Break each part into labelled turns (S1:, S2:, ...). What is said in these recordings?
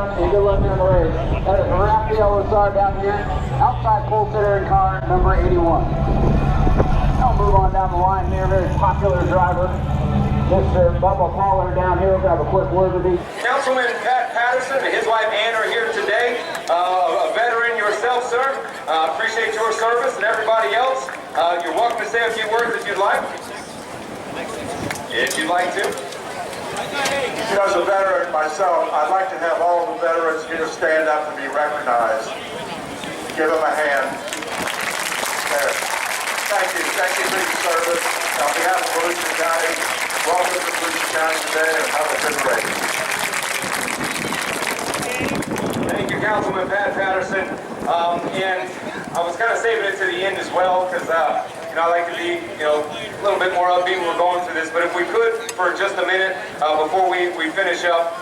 S1: everyone, and good luck during the race. That is Raphael Lazar down here, outside pole sitter in car number 81. I'll move on down the line here, very popular driver, Mr. Bubba Pollard down here. We'll have a quick word with you.
S2: Councilman Pat Patterson and his wife Ann are here today. A veteran yourself, sir. Appreciate your service, and everybody else. You're welcome to say a few words if you'd like. If you'd like to.
S3: As a veteran myself, I'd like to have all the veterans here stand up and be recognized. Give them a hand. There. Thank you for your service. On behalf of Volusia County, welcome to Volusia County today, and have a good race.
S2: Thank you, Councilman Pat Patterson. And I was kind of saving it to the end as well, because I like to be, a little bit more upbeat when we're going through this. But if we could, for just a minute, before we finish up,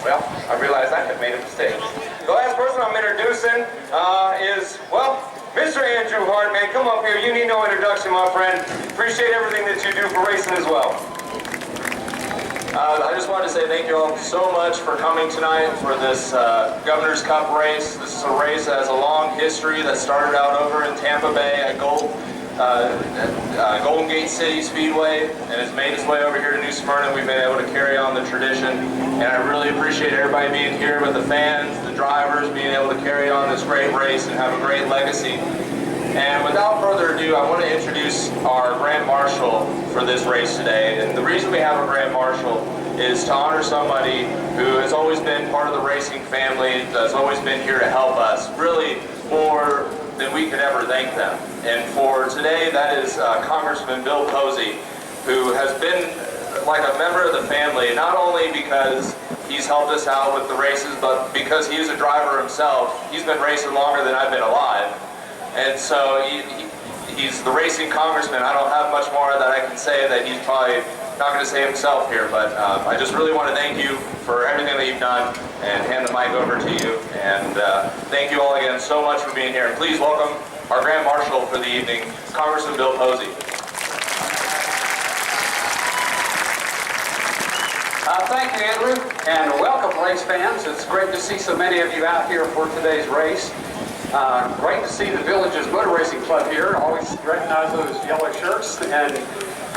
S2: well, I realized I had made a mistake. The last person I'm introducing is, well, Mr. Andrew Hart, man. Come up here. You need no introduction, my friend. Appreciate everything that you do for racing as well.
S4: I just wanted to say thank you all so much for coming tonight for this Governor's Cup race. This is a race that has a long history that started out over in Tampa Bay at Golden Gate City Speedway and has made its way over here to New Smyrna. We've been able to carry on the tradition, and I really appreciate everybody being here with the fans, the drivers, being able to carry on this great race and have a great legacy. And without further ado, I want to introduce our Grand Marshal for this race today. And the reason we have a Grand Marshal is to honor somebody who has always been part of the racing family, that's always been here to help us, really more than we could ever thank them. And for today, that is Congressman Bill Posey, who has been like a member of the family, not only because he's helped us out with the races, but because he is a driver himself. He's been racing longer than I've been alive. And so he's the racing congressman. I don't have much more that I can say that he's probably not going to say himself here, but I just really want to thank you for everything that you've done and hand the mic over to you. And thank you all again so much for being here. And please welcome our Grand Marshal for the evening, Congressman Bill Posey.
S5: Thank you, Andrew, and welcome, race fans. It's great to see so many of you out here for today's race. Great to see the Villages Motor Racing Club here. Always recognize those yellow shirts, and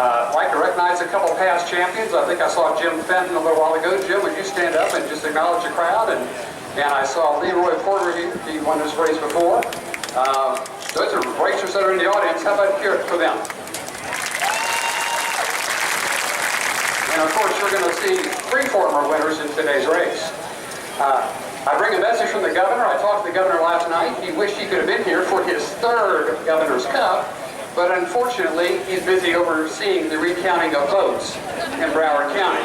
S5: I'd like to recognize a couple past champions. I think I saw Jim Fenton a little while ago. Jim, would you stand up and just acknowledge the crowd? And I saw Leroy Porter, he won this race before. Those are racers that are in the audience. How about a cheer for them? And of course, you're going to see 3 former winners in today's race. I bring a message from the governor. I talked to the governor last night. He wished he could have been here for his 3rd Governor's Cup, but unfortunately, he's busy overseeing the recounting of votes in Broward County.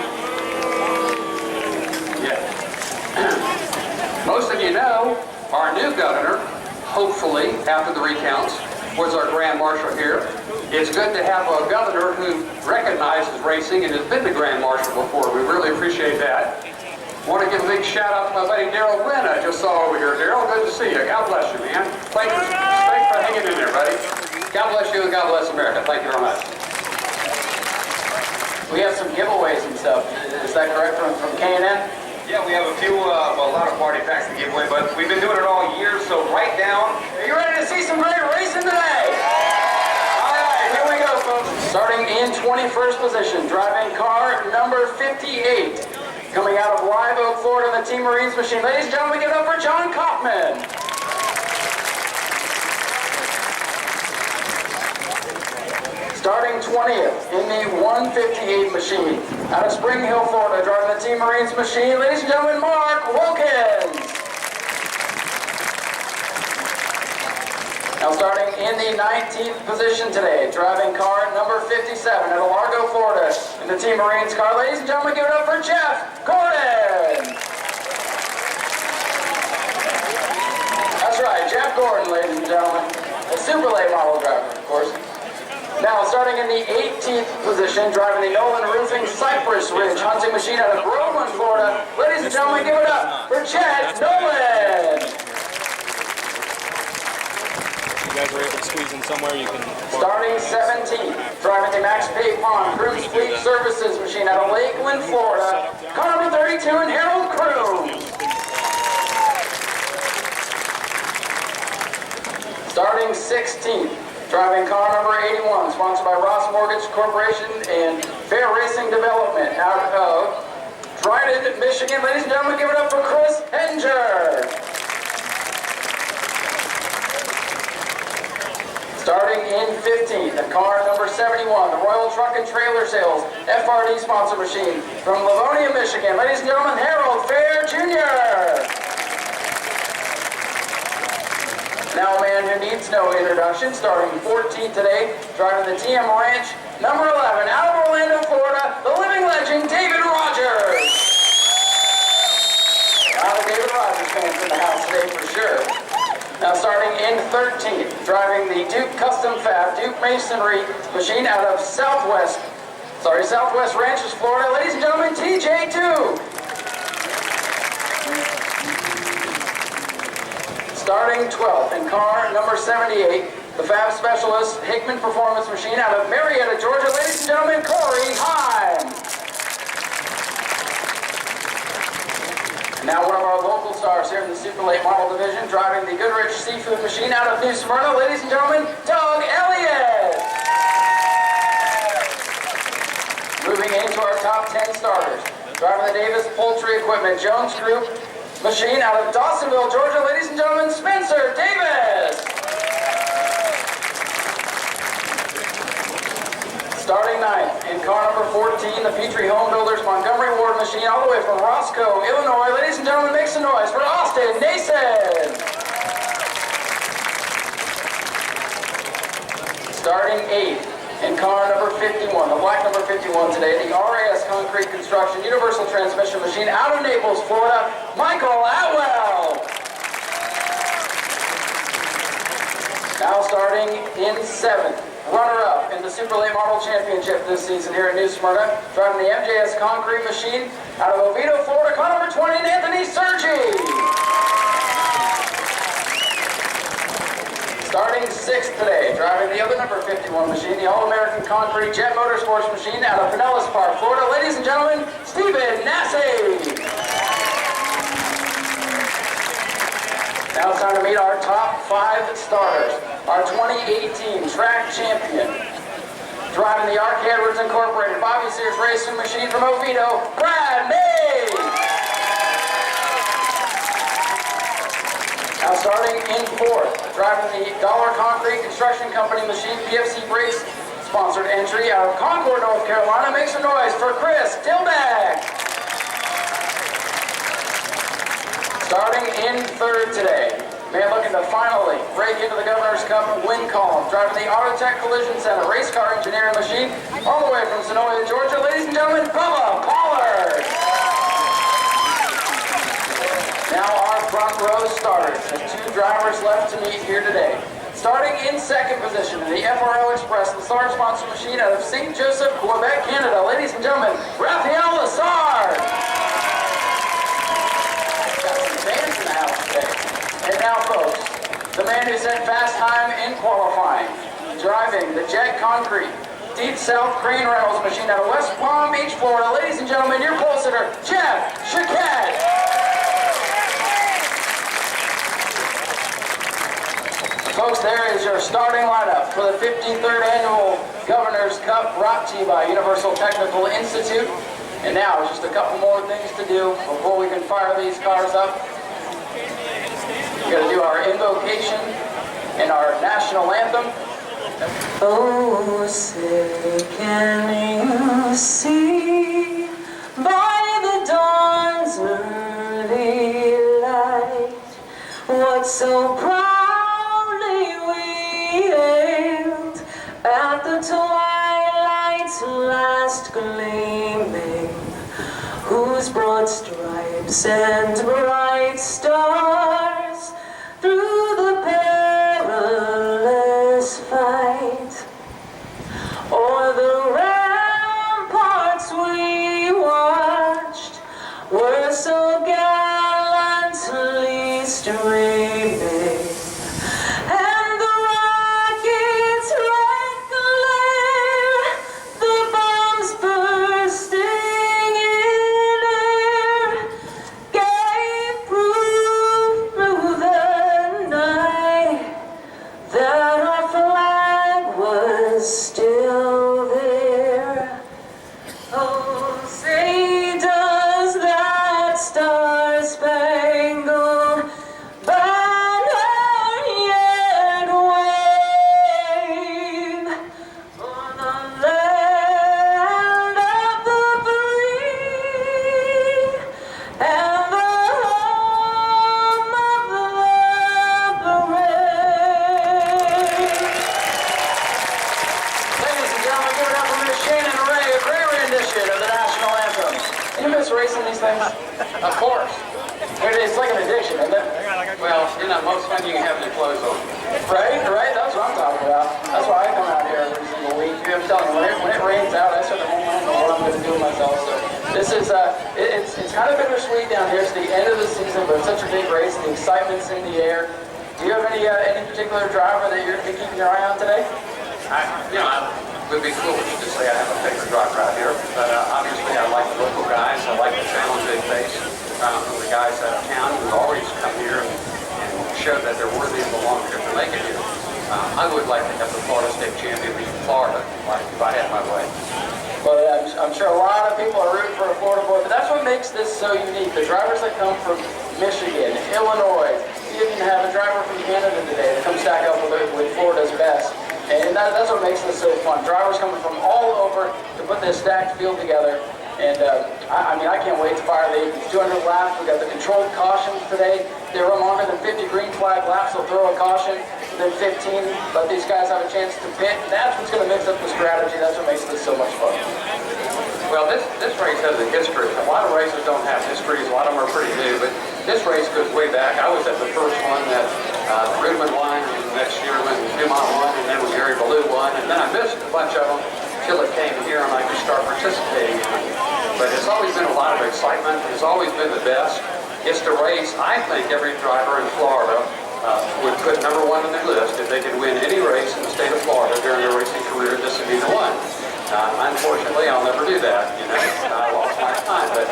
S5: Yeah. Most of you know, our new governor, hopefully, after the recounts, was our Grand Marshal here. It's good to have a governor who recognizes racing and has been the Grand Marshal before. We really appreciate that. I want to give a big shout out to my buddy Darrell Glenn I just saw over here. Darrell, good to see you. God bless you, man. Thanks for hanging in there, buddy. God bless you and God bless America. Thank you very much. We have some giveaways and stuff. Is that correct from K&N?
S2: Yeah, we have a few, a lot of party packs to give away, but we've been doing it all year, so write down.
S5: Are you ready to see some great racing today? All right, here we go, folks. Starting in 21st position, driving car number 58. Coming out of Live Oak, Florida, in the Team Marines machine. Ladies and gentlemen, give it up for John Kaufman. Starting 20th in the 158 machine. Out of Spring Hill, Florida, driving the Team Marines machine. Ladies and gentlemen, Mark Wilkins. Now starting in the 19th position today, driving car number 57 out of Largo, Florida, in the Team Marines car. Ladies and gentlemen, give it up for Jeff Gordon. That's right, Jeff Gordon, ladies and gentlemen. A super late model driver, of course. Now starting in the 18th position, driving the Nolan Roofing Cypress Ridge hunting machine out of Groveland, Florida. Ladies and gentlemen, give it up for Chad Nolan.
S6: You guys are able to squeeze in somewhere you can...
S5: Starting 17th, driving the Max Pay Pond Cruise Fleet Services machine out of Lakeland, Florida. Car number 32 and Harold Kroom.
S1: Starting 16th, driving car number 81, sponsored by Ross Mortgage Corporation and Fair Racing Development out of Dryden, Michigan. Ladies and gentlemen, give it up for Chris Henger. Starting in 15th, the car number 71, the Royal Truck and Trailer Sales FRD sponsor machine from Livonia, Michigan. Ladies and gentlemen, Harold Fair Jr. Now a man who needs no introduction, starting 14th today, driving the TM Ranch, number 11, out of Orlando, Florida, the living legend, David Rogers. A lot of David Rogers fans in the house today for sure. Now starting in 13th, driving the Duke Custom Fab, Duke Masonry machine out of Southwest Ranches, Florida. Ladies and gentlemen, TJ2. Starting 12th in car number 78, the Fab Specialist Hickman Performance machine out of Marietta, Georgia. Ladies and gentlemen, Corey Heim. Now one of our local stars here in the Super Late Model Division, driving the Goodrich Seafood machine out of New Smyrna. Ladies and gentlemen, Doug Elliott. Moving into our top 10 starters, driving the Davis Poultry Equipment Jones Group machine out of Dawsonville, Georgia. Ladies and gentlemen, Spencer Davis. Starting 9th in car number 14, the Petrie Home Builders Montgomery Ward machine, all the way from Roscoe, Illinois. Ladies and gentlemen, make some noise for Austin Nason. Starting 8th in car number 51, the black number 51 today, the RAS Concrete Construction Universal Transmission machine out of Naples, Florida, Michael Atwell. Now starting in 7th, runner-up in the Super Late Model Championship this season here at New Smyrna, driving the MJS Concrete machine out of Oviedo, Florida, car number 20, Anthony Sergi. Starting 6th today, driving the other number 51 machine, the All-American Concrete Jet Motorsports machine out of Pinellas Park, Florida. Ladies and gentlemen, Stephen Nassay. Now it's time to meet our top 5 starters. Our 2018 track champion, driving the Arc Edwards Incorporated Bobby Sears Racing machine from Oviedo, Brad May. Now starting in 4th, driving the Dollar Concrete Construction Company machine, PFC Brakes sponsored entry out of Concord, North Carolina. Make some noise for Chris Tilbeck. Starting in 3rd today, man looking to finally break into the Governor's Cup win column, driving the Autotech Collision Center race car engineering machine all the way from Sonoya, Georgia. Ladies and gentlemen, Bubba Pollard. Now our front row starters. There's 2 drivers left to meet here today. Starting in 2nd position in the FRO Express, the Sarge sponsor machine out of St. Joseph, Quebec, Canada. Ladies and gentlemen, Raphael Lassard. And now, folks, the man who set fast time in qualifying, driving the Jet Concrete Deep South Crane Reynolds machine out of West Palm Beach, Florida. Ladies and gentlemen, your pole sitter, Jeff Chiquette. Folks, there is your starting lineup for the 53rd Annual Governor's Cup, brought to you by Universal Technical Institute. And now, just a couple more things to do before we can fire these cars up. We're going to do our invocation and our national anthem.
S7: Oh, say can you see by the dawn's early light what so proudly we hailed at the twilight's last gleaming, whose broad stripes and bright stars through the perilous fight o'er the ramparts we watched were so gallantly streaming, and the rockets' red glare, the bombs bursting in air, gave proof through the night
S1: course. It's like an addiction, isn't it?
S5: Well, you know, most fun you can have your clothes on.
S1: Right? That's what I'm talking about. That's why I come out here every single week. I'm telling you, when it rains out, I sort of don't know what I'm going to do with myself. So this is, it's kind of bittersweet down here. It's the end of the season, but it's such a big race. The excitement's in the air. Do you have any particular driver that you're keeping your eye on today?
S5: It would be foolish to say I have a favorite driver out here, but obviously I like the local guys. I like the challenge they face. The guys out of town who always come here and show that they're worthy of the long trip to make it here. I would like to have the Florida State Champion be from Florida, if I had my way.
S1: Well, I'm sure a lot of people are rooting for a Florida boy, but that's what makes this so unique. The drivers that come from Michigan, Illinois, you even have a driver from Canada today that comes stack up with Florida's best. And that's what makes this so fun. Drivers coming from all over to put this stacked field together. And I mean, I can't wait to fire the 200 laps. We got the controlled cautions today. They run longer than 50 green flag laps. They'll throw a caution, then 15. Let these guys have a chance to pit. That's what's going to mix up the strategy. That's what makes this so much fun.
S5: Well, this race has a history. A lot of races don't have histories. A lot of them are pretty new, but this race goes way back. I was at the first one that Rudman won, and next year when Dumont won, and then when Gary Ballou won, and then I missed a bunch of them till it came here and I could start participating in it. But it's always been a lot of excitement. It's always been the best. It's the race I think every driver in Florida would put #1 on their list. If they could win any race in the state of Florida during their racing career, this would be the one. Unfortunately, I'll never do that. I lost my time, but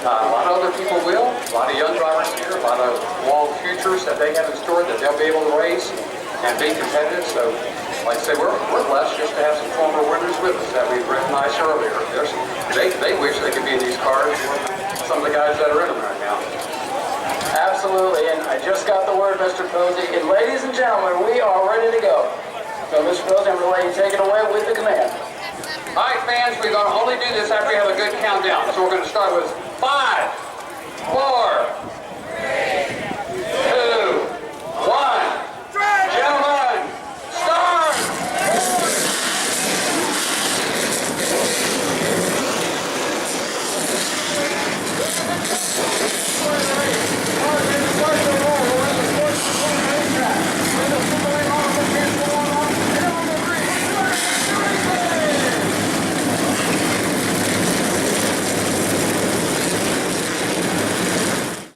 S5: a lot of other people will. A lot of young drivers here, a lot of long futures that they have in store that they'll be able to race and be competitive. So, like I say, we're blessed just to have some former winners with us that we've recognized earlier. They wish they could be in these cars with some of the guys that are in them right now.
S1: Absolutely, and I just got the word, Mr. Posey. And ladies and gentlemen, we are ready to go. So, Mr. Posey, I'm going to let you take it away with the command.
S5: All right, fans, we're going to only do this after we have a good countdown. So we're going to start with 5, 4,